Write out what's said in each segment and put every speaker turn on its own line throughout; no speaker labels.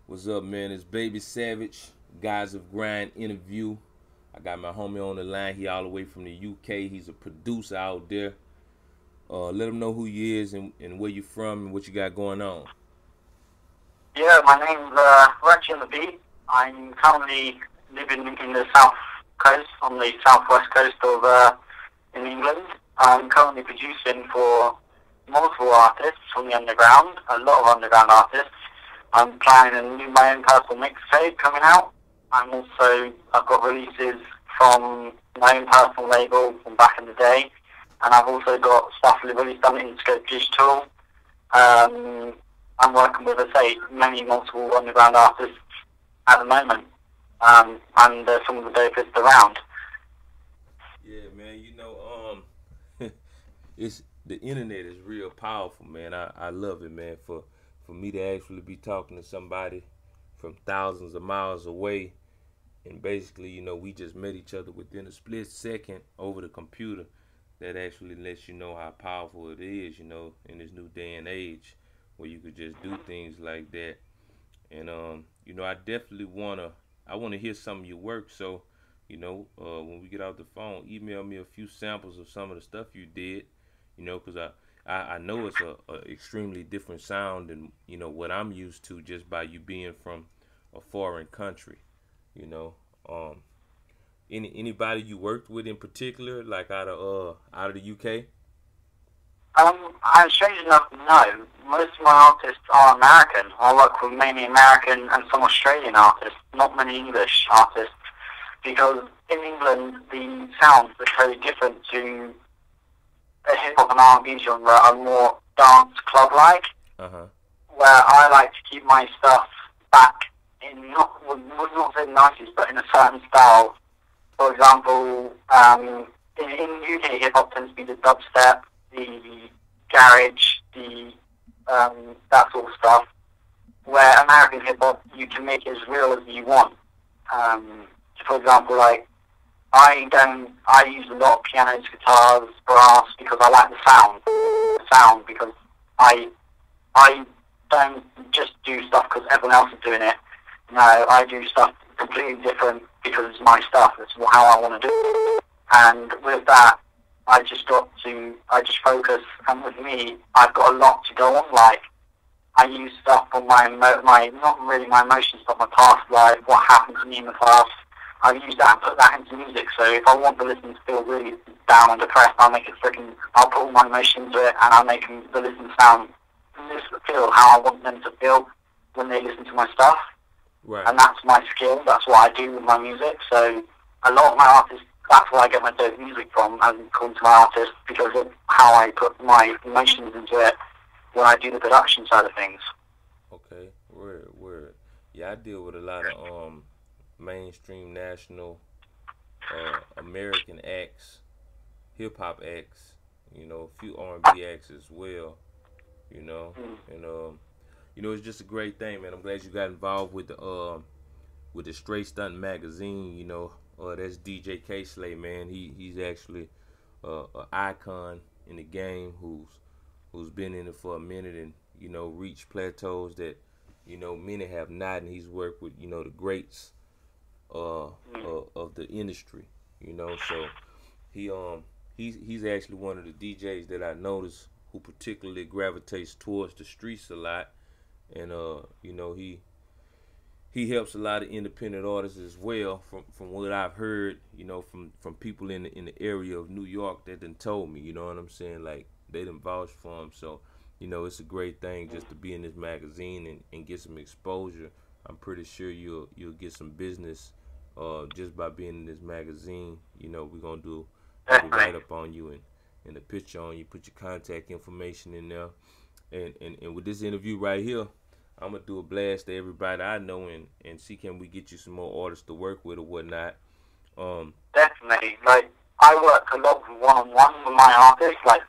What's up, man? It's Baby Savage, Guys of Grind interview. I got my homie on the line. He all the way from the UK. He's a producer out there. Let him know who he is and where you from and what you got going on.
Yeah, my name's Ratchy on the beat. I'm currently living in the south coast, on the southwest coast of in England. I'm currently producing for multiple artists from the underground, a lot of underground artists. I'm planning a new my own personal mixtape coming out. I've got releases from my own personal label from back in the day, and I've also got stuff released on Interscope Digital. I'm working with, multiple underground artists at the moment, and some of the dopest around.
Yeah, man. It's the internet is real powerful, man. I love it, man. For me to actually be talking to somebody from thousands of miles away, and basically, we just met each other within a split second over the computer. That actually lets you know how powerful it is, in this new day and age, where you could just do things like that. And I definitely wanna hear some of your work. So, when we get off the phone, email me a few samples of some of the stuff you did. Because I know it's a extremely different sound than what I'm used to just by you being from a foreign country. Anybody you worked with in particular, like out of the UK?
I'm strange enough, no. Most of my artists are American. I work with mainly American and some Australian artists, not many English artists, because in England the sounds are very different to a hip hop and R&B genre, are more dance club-like, where I like to keep my stuff back in would not say the 90s, but in a certain style. For example, in UK hip hop tends to be the dubstep, the garage, the that sort of stuff. Where American hip hop, you can make it as real as you want. For example, I use a lot of pianos, guitars, brass because I like the sound because I don't just do stuff because everyone else is doing it. No, I do stuff completely different because it's my stuff. It's how I want to do it. And with that, I just focus. And with me, I've got a lot to go on. Like, I use stuff from my not really my emotions, but my past life, what happened to me in the past. I use that and put that into music. So if I want the listener to feel really down and depressed, I'll put all my emotions into it, and I'll make the listener feel how I want them to feel when they listen to my stuff.
Right.
And that's my skill. That's what I do with my music. So a lot of my artists, that's where I get my dope music from, as according to my artists, because of how I put my emotions into it when I do the production side of things.
Okay, word. Yeah, I deal with a lot of mainstream, national, American acts, hip hop acts, a few R&B acts as well, and it's just a great thing, man. I'm glad you got involved with the Straight Stunt magazine. That's DJ K Slay, man. He's actually an icon in the game who's been in it for a minute and reached plateaus that many have not, and he's worked with the greats of the industry. So he's actually one of the DJs that I notice who particularly gravitates towards the streets a lot. And he helps a lot of independent artists as well. From what I've heard, from people in the area of New York that done told me, you know what I'm saying? Like, they done vouched for him. So it's a great thing just to be in this magazine and get some exposure. I'm pretty sure you'll get some business just by being in this magazine. We're gonna do a write up on you and a picture on you, put your contact information in there. And with this interview right here, I'm gonna do a blast to everybody I know and see can we get you some more artists to work with or whatnot.
Definitely. Like, I work a lot one-on-one with my artists. Like,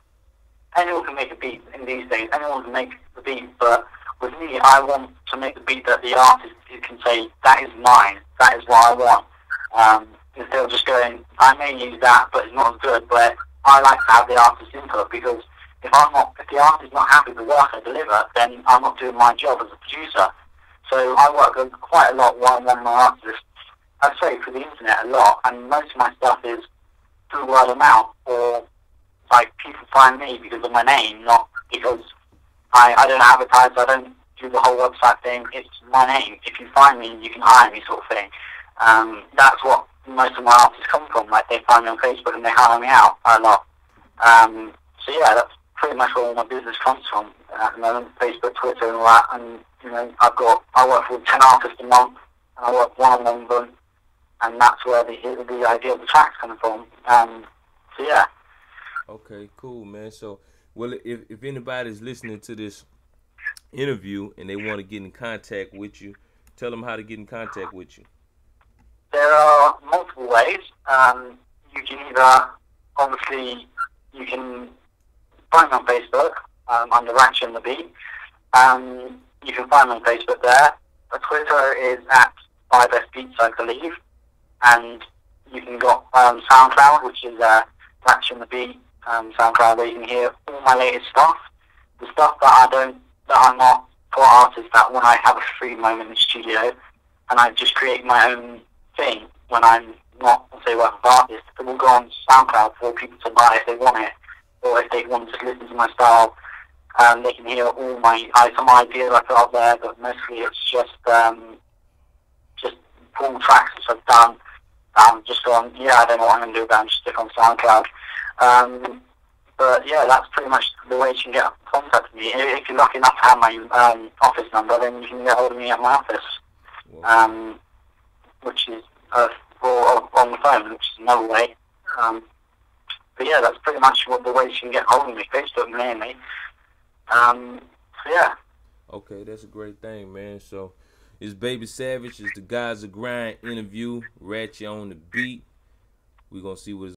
anyone can make a beat in these days. Anyone can make the beat, but with me, I want to make the beat that the artist can say, that is mine. That is what I want. Instead of just going, I may use that, but it's not as good. But I like to have the artist's input, because if the artist is not happy with the work I deliver, then I'm not doing my job as a producer. So I work with quite a lot one-on-one with artists. I say through the internet a lot, and most of my stuff is through word of mouth, or like people find me because of my name, not because I don't advertise, I don't do the whole website thing. It's my name. If you find me, you can hire me, sort of thing. That's what most of my artists come from. Like, they find me on Facebook and they hire me out a lot. So yeah, that's pretty much where all my business comes from. Facebook, Twitter, and all that. And you know, I work with 10 artists a month, and I work one-on-one with them, and that's where the idea of the track's coming from. So yeah.
Okay, cool, man. So, well, if anybody's listening to this interview and they want to get in contact with you, tell them how to get in contact with you.
There are multiple ways. You can either, obviously, you can find me on Facebook under Ratchy on the Beat. You can find me on Facebook there. Twitter is at 5S Beats, I believe. And you can go SoundCloud, which is Ratchy on the Beat. SoundCloud, where you can hear all my latest stuff. The stuff that I'm not for artists, that when I have a free moment in the studio and I just create my own thing when I'm not, say, working with artists, it will go on SoundCloud for people to buy if they want it, or if they want to just listen to my style. They can hear all some ideas I put out there, but mostly it's just full tracks which I've done. Just gone, I don't know what I'm going to do about it, just stick on SoundCloud. But yeah, that's pretty much the way you can get in contact with me. If you're lucky enough to have my office number, then you can get hold of me at my office, which is or on the phone, which is another way. But yeah, that's pretty much the way you can get hold of me. Facebook mainly. So yeah.
Okay, that's a great thing, man. So it's Baby Savage. It's the Guys of Grind interview. Ratchy on the beat. We're gonna see what